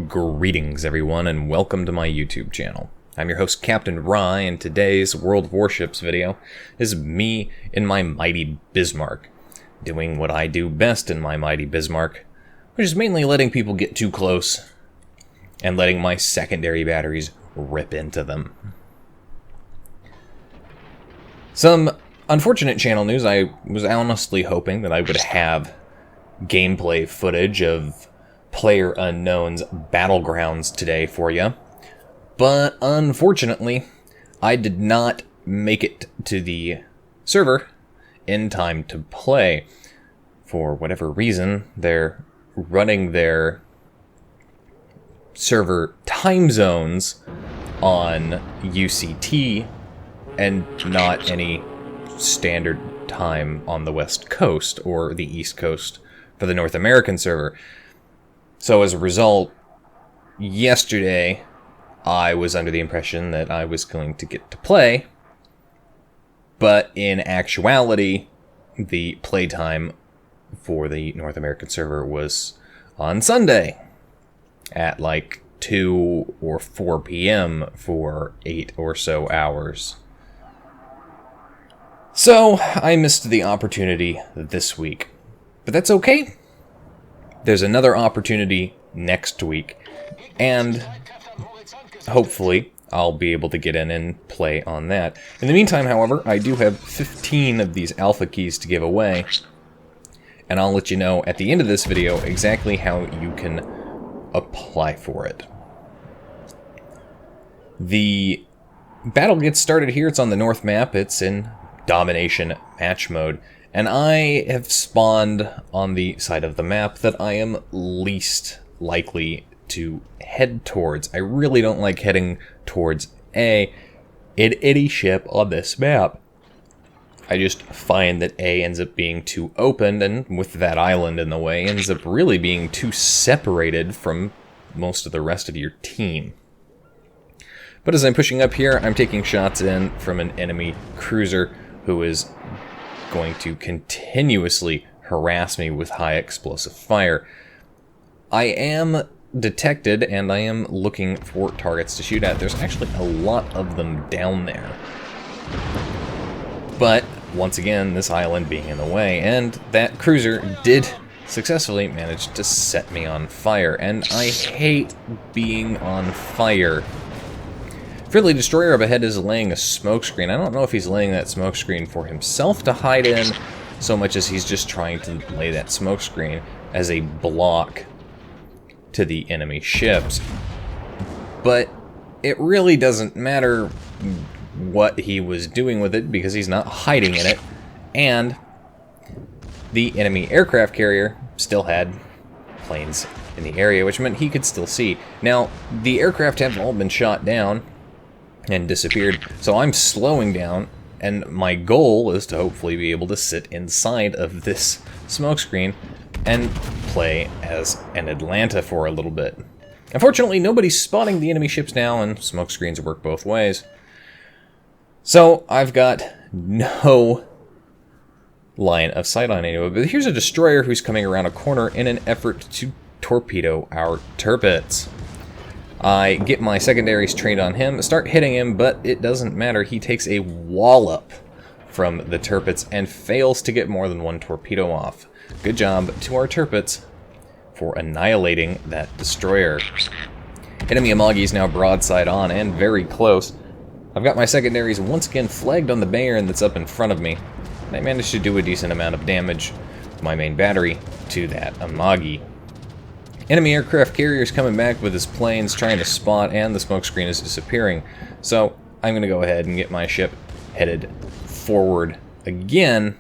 Greetings everyone and welcome to my YouTube channel. I'm your host Captain Rye, and today's World of Warships video is me in my mighty Bismark, doing what I do best in my mighty Bismark, which is mainly letting people get too close and letting my secondary batteries rip into them. Some unfortunate channel news. I was honestly hoping that I would have gameplay footage of PlayerUnknown's Battlegrounds today for you, but unfortunately I did not make it to the server in time to play. For whatever reason, they're running their server time zones on UCT and not any standard time on the West Coast or the East Coast for the North American server. So as a result, yesterday I was under the impression that I was going to get to play, but in actuality, the playtime for the North American server was on Sunday at like 2 or 4 p.m. for 8 or so hours. So I missed the opportunity this week, but that's okay. There's another opportunity next week, and hopefully I'll be able to get in and play on that. In the meantime, however, I do have 15 of these alpha keys to give away, and I'll let you know at the end of this video exactly how you can apply for it. The battle gets started here. It's on the north map. It's in domination match mode. And I have spawned on the side of the map that I am least likely to head towards. I really don't like heading towards any ship on this map. I just find that A ends up being too open, and with that island in the way, ends up really being too separated from most of the rest of your team. But as I'm pushing up here, I'm taking shots in from an enemy cruiser who is going to continuously harass me with high explosive fire. I am detected, and I am looking for targets to shoot at. There's actually a lot of them down there. But, once again, this island being in the way, and that cruiser did successfully manage to set me on fire, and I hate being on fire. Friendly destroyer up ahead is laying a smokescreen. I don't know if he's laying that smokescreen for himself to hide in, so much as he's just trying to lay that smokescreen as a block to the enemy ships. But it really doesn't matter what he was doing with it, because he's not hiding in it, and the enemy aircraft carrier still had planes in the area, which meant he could still see. Now, the aircraft have all been shot down and disappeared, so I'm slowing down, and my goal is to hopefully be able to sit inside of this smokescreen and play as an Atlanta for a little bit. Unfortunately, nobody's spotting the enemy ships now, and smokescreens work both ways. So I've got no line of sight on anyone, but here's a destroyer who's coming around a corner in an effort to torpedo our turrets. I get my secondaries trained on him, start hitting him, but it doesn't matter. He takes a wallop from the turrets and fails to get more than one torpedo off. Good job to our turrets for annihilating that destroyer. Enemy Amagi is now broadside on and very close. I've got my secondaries once again flagged on the Bayern that's up in front of me, and I managed to do a decent amount of damage with my main battery to that Amagi. Enemy aircraft carrier is coming back with his planes trying to spot, and the smokescreen is disappearing. So I'm going to go ahead and get my ship headed forward again,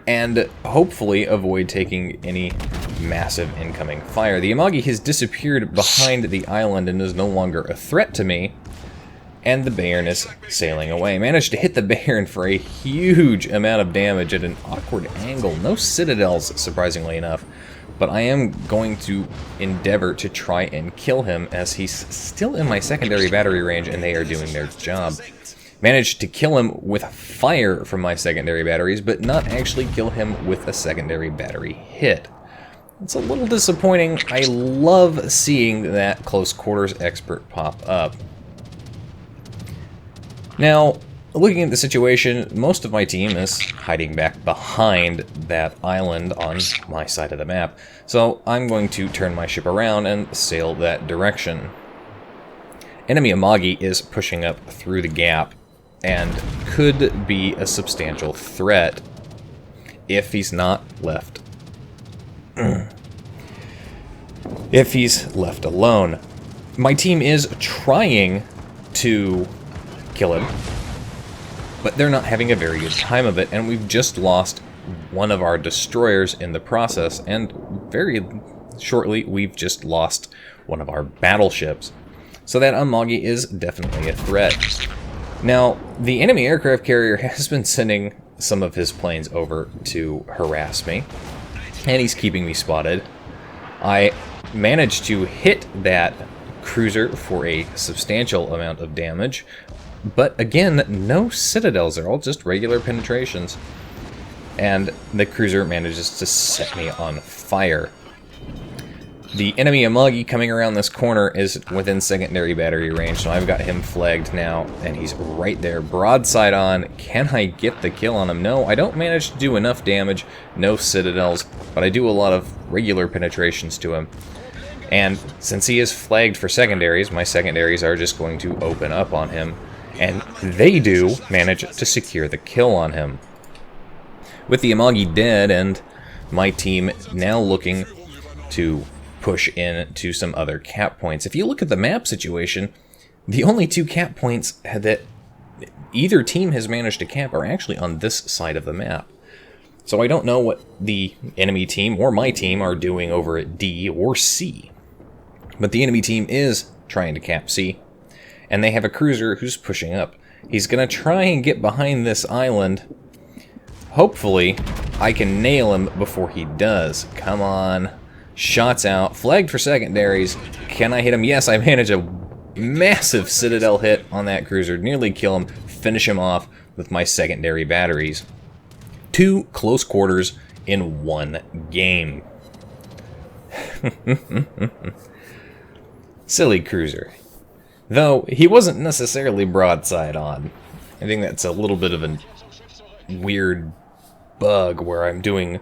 and hopefully avoid taking any massive incoming fire. The Amagi has disappeared behind the island and is no longer a threat to me, and the Bayern is sailing away. Managed to hit the Bayern for a huge amount of damage at an awkward angle. No citadels, surprisingly enough. But I am going to endeavor to try and kill him, as he's still in my secondary battery range and they are doing their job. Managed to kill him with fire from my secondary batteries, but not actually kill him with a secondary battery hit. It's a little disappointing. I love seeing that close quarters expert pop up. Now, looking at the situation, most of my team is hiding back behind that island on my side of the map. So I'm going to turn my ship around and sail that direction. Enemy Amagi is pushing up through the gap and could be a substantial threat if he's not left. If he's left alone. My team is trying to kill him, but they're not having a very good time of it, and we've just lost one of our destroyers in the process, and very shortly we've just lost one of our battleships. So that Amagi is definitely a threat. Now, the enemy aircraft carrier has been sending some of his planes over to harass me, and he's keeping me spotted. I managed to hit that cruiser for a substantial amount of damage, but again, no citadels, they're all just regular penetrations. And the cruiser manages to set me on fire. The enemy Amagi coming around this corner is within secondary battery range, so I've got him flagged now, and he's right there, broadside on. Can I get the kill on him? No, I don't manage to do enough damage, no citadels, but I do a lot of regular penetrations to him. And since he is flagged for secondaries, my secondaries are just going to open up on him, and they do manage to secure the kill on him. With the Amagi dead, and my team now looking to push in to some other cap points. If you look at the map situation, the only two cap points that either team has managed to cap are actually on this side of the map. So I don't know what the enemy team or my team are doing over at D or C. But the enemy team is trying to cap C, and they have a cruiser who's pushing up. He's going to try and get behind this island. Hopefully, I can nail him before he does. Come on. Shots out. Flagged for secondaries. Can I hit him? Yes, I manage a massive citadel hit on that cruiser. Nearly kill him. Finish him off with my secondary batteries. 2 close quarters in 1 game. Silly cruiser. Though, he wasn't necessarily broadside on. I think that's a little bit of a weird bug where I'm doing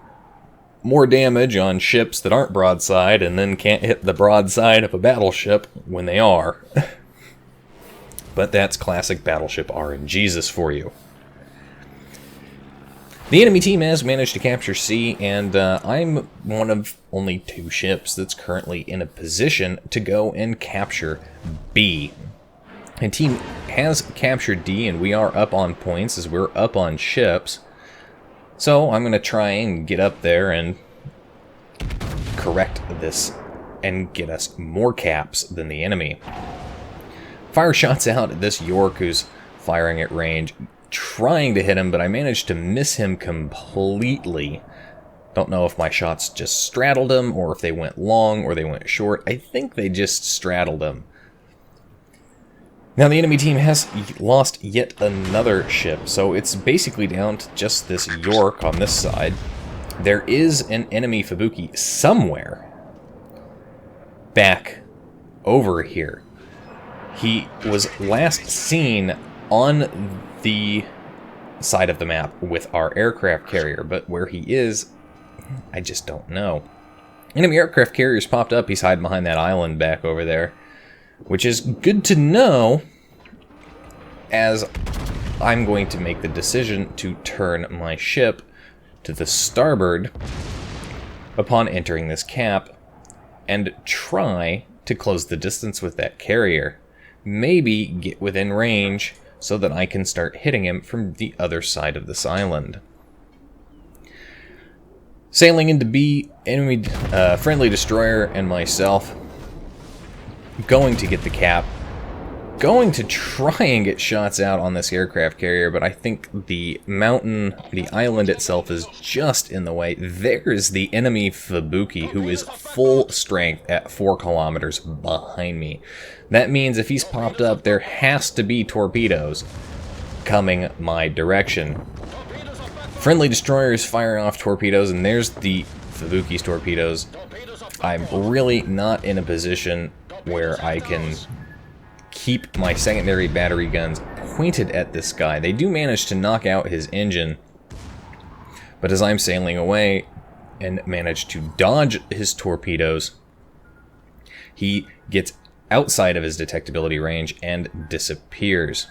more damage on ships that aren't broadside and then can't hit the broadside of a battleship when they are. But that's classic battleship RNGesus for you. The enemy team has managed to capture C, and I'm one of only 2 ships that's currently in a position to go and capture B. The team has captured D, and we are up on points as we're up on ships. So I'm going to try and get up there and correct this and get us more caps than the enemy. Fire shots out at this York who's firing at range, trying to hit him, but I managed to miss him completely. Don't know if my shots just straddled him or if they went long or they went short. I think they just straddled him. Now the enemy team has lost yet another ship, so it's basically down to just this York on this side. There is an enemy Fubuki somewhere back over here. He was last seen on the side of the map with our aircraft carrier, but where he is, I just don't know. Enemy aircraft carrier's popped up. He's hiding behind that island back over there, which is good to know, as I'm going to make the decision to turn my ship to the starboard upon entering this cap and try to close the distance with that carrier. Maybe get within range so that I can start hitting him from the other side of this island. Sailing into B, enemy friendly destroyer and myself going to get the cap. Going to try and get shots out on this aircraft carrier, but I think the mountain, the island itself is just in the way. There's the enemy Fubuki, who is full strength at 4 kilometers behind me. That means if he's popped up, there has to be torpedoes coming my direction. Friendly destroyer is firing off torpedoes, and there's the Fubuki's torpedoes. I'm really not in a position where I can keep my secondary battery guns pointed at this guy. They do manage to knock out his engine, but as I'm sailing away and manage to dodge his torpedoes, he gets outside of his detectability range and disappears.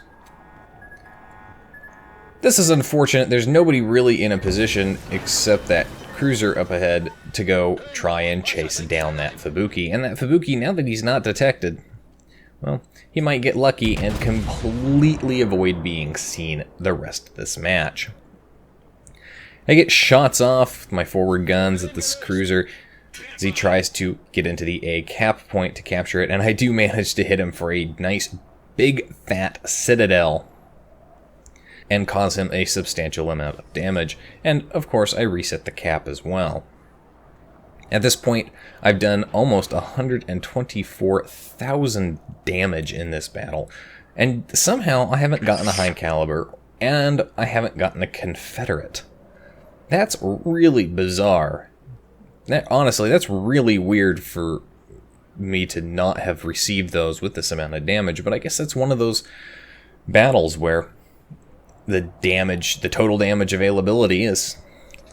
This is unfortunate. There's nobody really in a position except that cruiser up ahead to go try and chase down that Fubuki. And that Fubuki, now that he's not detected, well, he might get lucky and completely avoid being seen the rest of this match. I get shots off with my forward guns at this cruiser as he tries to get into the A cap point to capture it, and I do manage to hit him for a nice big fat citadel and cause him a substantial amount of damage. And of course I reset the cap as well. At this point I've done almost 124,000 damage in this battle, and somehow I haven't gotten a high caliber and I haven't gotten a Confederate. That's really bizarre. Honestly, that's really weird for me to not have received those with this amount of damage, but I guess that's one of those battles where the total damage availability is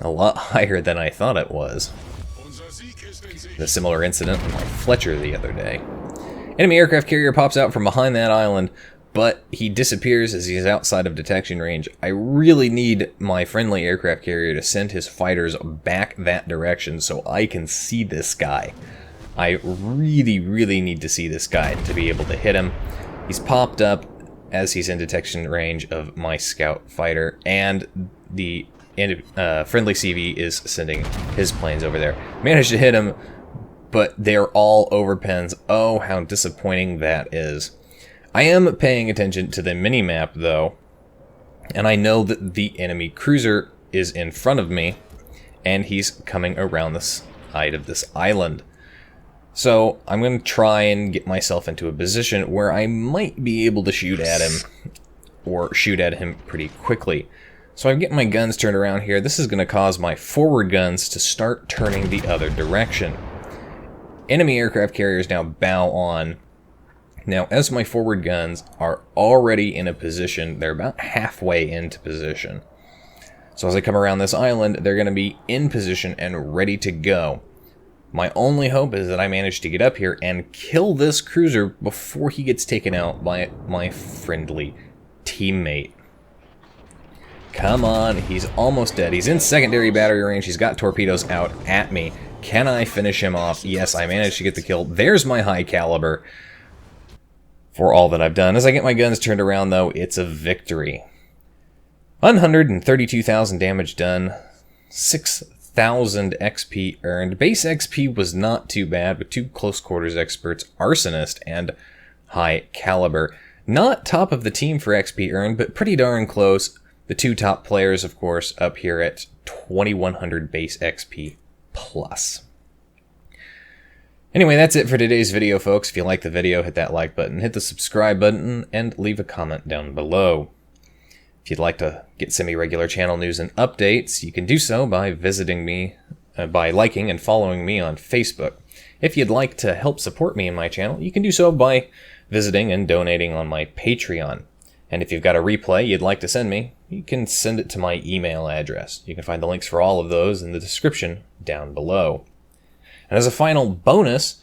a lot higher than I thought it was. The similar incident with my Fletcher the other day. Enemy aircraft carrier pops out from behind that island, but he disappears as he's outside of detection range. I really need my friendly aircraft carrier to send his fighters back that direction so I can see this guy. I really need to see this guy to be able to hit him. He's popped up as he's in detection range of my scout fighter, and the friendly CV is sending his planes over there. Managed to hit him, but they're all over pens. Oh, how disappointing that is. I am paying attention to the mini-map, though, and I know that the enemy cruiser is in front of me, and he's coming around the side of this island. So I'm going to try and get myself into a position where I might be able to shoot at him, or shoot at him pretty quickly. So I'm getting my guns turned around here. This is going to cause my forward guns to start turning the other direction. Enemy aircraft carriers now bow on. Now, as my forward guns are already in a position, they're about halfway into position. So as I come around this island, they're going to be in position and ready to go. My only hope is that I manage to get up here and kill this cruiser before he gets taken out by my friendly teammate. Come on, he's almost dead. He's in secondary battery range. He's got torpedoes out at me. Can I finish him off? Yes, I managed to get the kill. There's my high caliber for all that I've done. As I get my guns turned around, though, it's a victory. 132,000 damage done. 6,000 XP earned. Base XP was not too bad, with 2 close quarters experts, arsonist, and high caliber. Not top of the team for XP earned, but pretty darn close. The 2 top players, of course, up here at 2,100 base XP plus. Anyway, that's it for today's video, folks. If you like the video, hit that like button, hit the subscribe button, and leave a comment down below. If you'd like to get semi-regular channel news and updates, you can do so by visiting me, by liking and following me on Facebook. If you'd like to help support me in my channel, you can do so by visiting and donating on my Patreon. And if you've got a replay you'd like to send me, you can send it to my email address. You can find the links for all of those in the description down below. And as a final bonus,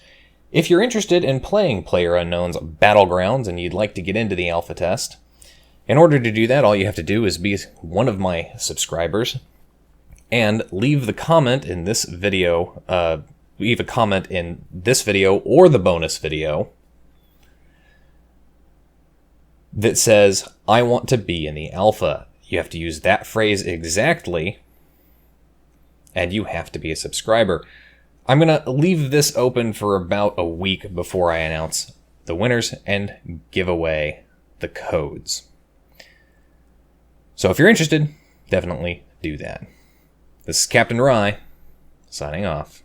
if you're interested in playing PlayerUnknown's Battlegrounds and you'd like to get into the alpha test, in order to do that, all you have to do is be one of my subscribers and leave the comment in this video, or the bonus video that says, "I want to be in the alpha." You have to use that phrase exactly, and you have to be a subscriber. I'm going to leave this open for about a week before I announce the winners and give away the codes. So if you're interested, definitely do that. This is Captain Rye, signing off.